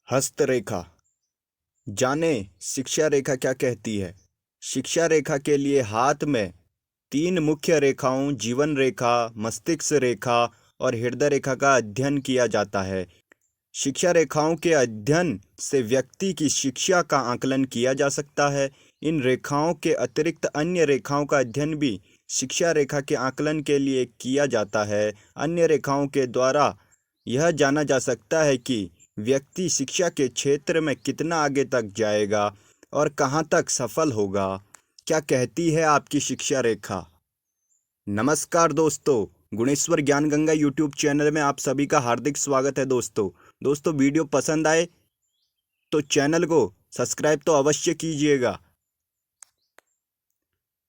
हस्तरेखा। जाने शिक्षा रेखा क्या कहती है। शिक्षा रेखा के लिए हाथ में 3 मुख्य रेखाओं जीवन रेखा, मस्तिष्क रेखा और हृदय रेखा का अध्ययन किया जाता है। शिक्षा रेखाओं के अध्ययन से व्यक्ति की शिक्षा का आकलन किया जा सकता है। इन रेखाओं के अतिरिक्त अन्य रेखाओं का अध्ययन भी शिक्षा रेखा के आकलन के लिए किया जाता है। अन्य रेखाओं के द्वारा यह जाना जा सकता है कि व्यक्ति शिक्षा के क्षेत्र में कितना आगे तक जाएगा और कहाँ तक सफल होगा। क्या कहती है आपकी शिक्षा रेखा। नमस्कार दोस्तों, गुणेश्वर ज्ञान गंगा यूट्यूब चैनल में आप सभी का हार्दिक स्वागत है। दोस्तों वीडियो पसंद आए तो चैनल को सब्सक्राइब तो अवश्य कीजिएगा।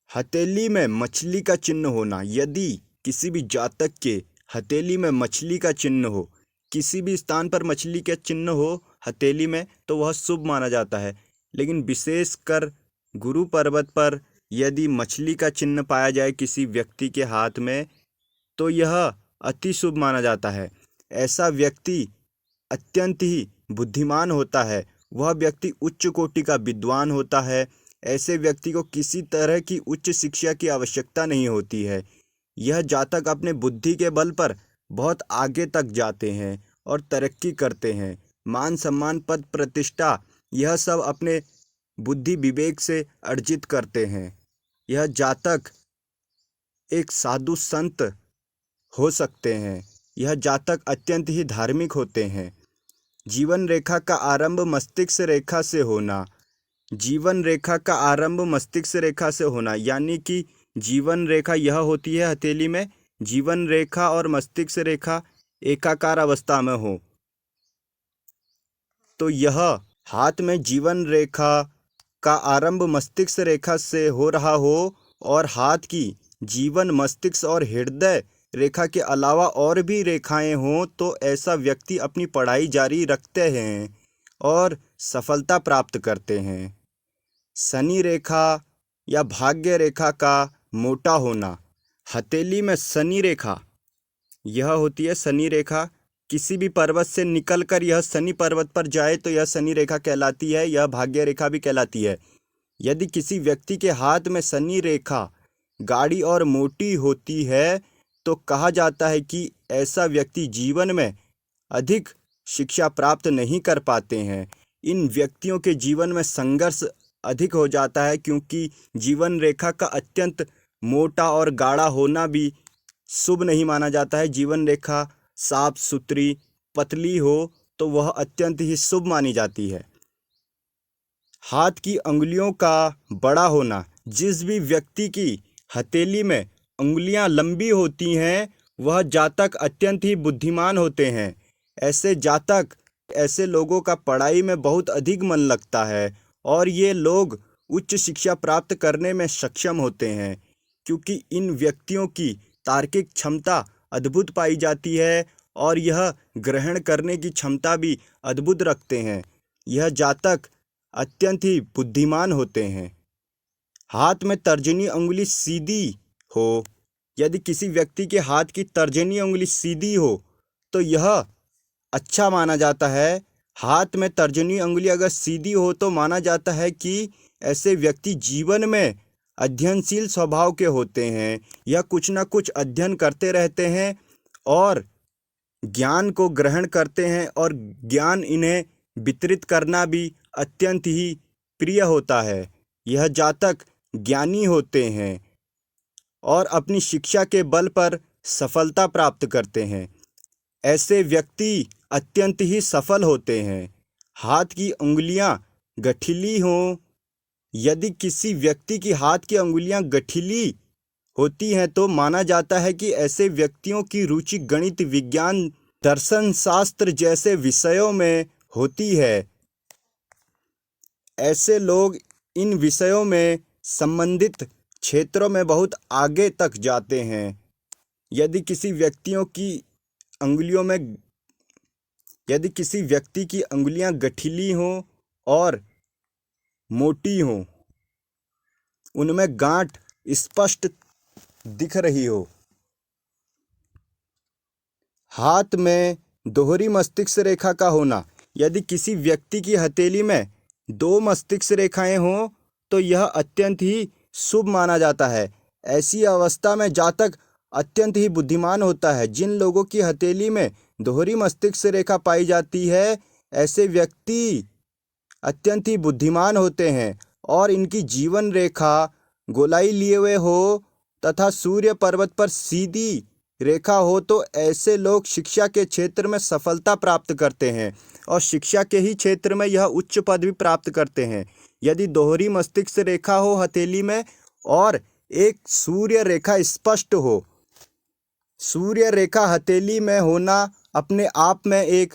हथेली में मछली का चिन्ह होना। यदि किसी भी जातक के हथेली में मछली का चिन्ह हो, किसी भी स्थान पर मछली का चिन्ह हो हथेली में, तो वह शुभ माना जाता है। लेकिन विशेषकर गुरु पर्वत पर यदि मछली का चिन्ह पाया जाए किसी व्यक्ति के हाथ में, तो यह अति शुभ माना जाता है। ऐसा व्यक्ति अत्यंत ही बुद्धिमान होता है। वह व्यक्ति उच्च कोटि का विद्वान होता है। ऐसे व्यक्ति को किसी तरह की उच्च शिक्षा की आवश्यकता नहीं होती है। यह जातक अपने बुद्धि के बल पर बहुत आगे तक जाते हैं और तरक्की करते हैं। मान सम्मान, पद प्रतिष्ठा, यह सब अपने बुद्धि विवेक से अर्जित करते हैं। यह जातक एक साधु संत हो सकते हैं। यह जातक अत्यंत ही धार्मिक होते हैं। जीवन रेखा का आरंभ मस्तिष्क रेखा से होना। जीवन रेखा का आरंभ मस्तिष्क रेखा से होना यानी कि जीवन रेखा यह होती है हथेली में, जीवन रेखा और मस्तिष्क रेखा एकाकार अवस्था में हो तो यह हाथ में जीवन रेखा का आरंभ मस्तिष्क रेखा से हो रहा हो और हाथ की जीवन, मस्तिष्क और हृदय रेखा के अलावा और भी रेखाएं हों, तो ऐसा व्यक्ति अपनी पढ़ाई जारी रखते हैं और सफलता प्राप्त करते हैं। शनि रेखा या भाग्य रेखा का मोटा होना। हथेली में शनि रेखा यह होती है। शनि रेखा किसी भी पर्वत से निकलकर यह शनि पर्वत पर जाए तो यह शनि रेखा कहलाती है। यह भाग्य रेखा भी कहलाती है। यदि किसी व्यक्ति के हाथ में शनि रेखा गाढ़ी और मोटी होती है तो कहा जाता है कि ऐसा व्यक्ति जीवन में अधिक शिक्षा प्राप्त नहीं कर पाते हैं। इन व्यक्तियों के जीवन में संघर्ष अधिक हो जाता है, क्योंकि जीवन रेखा का अत्यंत मोटा और गाढ़ा होना भी शुभ नहीं माना जाता है। जीवन रेखा साफ सुथरी पतली हो तो वह अत्यंत ही शुभ मानी जाती है। हाथ की अंगुलियों का बड़ा होना। जिस भी व्यक्ति की हथेली में अंगुलियां लंबी होती हैं, वह जातक अत्यंत ही बुद्धिमान होते हैं। ऐसे लोगों का पढ़ाई में बहुत अधिक मन लगता है और ये लोग उच्च शिक्षा प्राप्त करने में सक्षम होते हैं, क्योंकि इन व्यक्तियों की तार्किक क्षमता अद्भुत पाई जाती है और यह ग्रहण करने की क्षमता भी अद्भुत रखते हैं। यह जातक अत्यंत ही बुद्धिमान होते हैं। हाथ में तर्जनी अंगुली सीधी हो। यदि किसी व्यक्ति के हाथ की तर्जनी अंगुली सीधी हो तो यह अच्छा माना जाता है। हाथ में तर्जनी अंगुली अगर सीधी हो तो माना जाता है कि ऐसे व्यक्ति जीवन में अध्ययनशील स्वभाव के होते हैं। यह कुछ ना कुछ अध्ययन करते रहते हैं और ज्ञान को ग्रहण करते हैं और ज्ञान इन्हें वितरित करना भी अत्यंत ही प्रिय होता है। यह जातक ज्ञानी होते हैं और अपनी शिक्षा के बल पर सफलता प्राप्त करते हैं। ऐसे व्यक्ति अत्यंत ही सफल होते हैं। हाथ की उंगलियां गठीली हों। यदि किसी व्यक्ति की हाथ की अंगुलियां गठीली होती हैं तो माना जाता है कि ऐसे व्यक्तियों की रुचि गणित, विज्ञान, दर्शन शास्त्र जैसे विषयों में होती है। ऐसे लोग इन विषयों में संबंधित क्षेत्रों में बहुत आगे तक जाते हैं। यदि किसी व्यक्ति की अंगुलियां गठीली हों और मोटी हों, उनमें गांठ स्पष्ट दिख रही हो, हाथ में दोहरी मस्तिष्क रेखा का होना, यदि किसी व्यक्ति की हथेली में 2 मस्तिष्क रेखाएं हों तो यह अत्यंत ही शुभ माना जाता है। ऐसी अवस्था में जातक अत्यंत ही बुद्धिमान होता है। जिन लोगों की हथेली में दोहरी मस्तिष्क रेखा पाई जाती है, ऐसे व्यक्ति अत्यंत ही बुद्धिमान होते हैं और इनकी जीवन रेखा गोलाई लिए हुए हो तथा सूर्य पर्वत पर सीधी रेखा हो तो ऐसे लोग शिक्षा के क्षेत्र में सफलता प्राप्त करते हैं और शिक्षा के ही क्षेत्र में यह उच्च पद भी प्राप्त करते हैं। यदि दोहरी मस्तिष्क रेखा हो हथेली में और एक सूर्य रेखा स्पष्ट हो, सूर्य रेखा हथेली में होना अपने आप में एक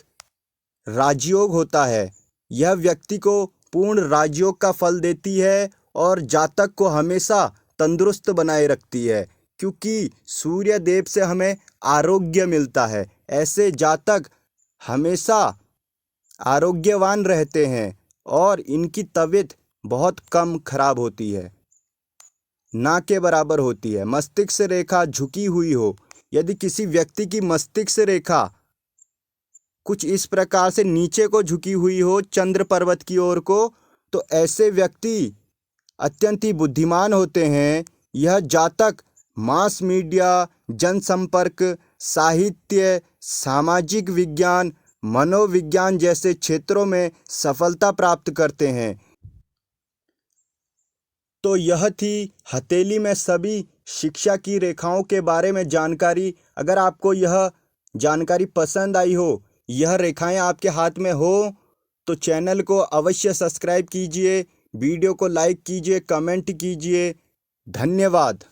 राजयोग होता है। यह व्यक्ति को पूर्ण राजयोग का फल देती है और जातक को हमेशा तंदुरुस्त बनाए रखती है, क्योंकि सूर्य देव से हमें आरोग्य मिलता है। ऐसे जातक हमेशा आरोग्यवान रहते हैं और इनकी तबीयत बहुत कम खराब होती है, ना के बराबर होती है। मस्तिष्क रेखा झुकी हुई हो, यदि किसी व्यक्ति की मस्तिष्क रेखा कुछ इस प्रकार से नीचे को झुकी हुई हो, चंद्र पर्वत की ओर को, तो ऐसे व्यक्ति अत्यंत ही बुद्धिमान होते हैं। यह जातक मास मीडिया, जनसंपर्क, साहित्य, सामाजिक विज्ञान, मनोविज्ञान जैसे क्षेत्रों में सफलता प्राप्त करते हैं। तो यह थी हथेली में सभी शिक्षा की रेखाओं के बारे में जानकारी। अगर आपको यह जानकारी पसंद आई हो, यह रेखाएं आपके हाथ में हो, तो चैनल को अवश्य सब्सक्राइब कीजिए, वीडियो को लाइक कीजिए, कमेंट कीजिए। धन्यवाद।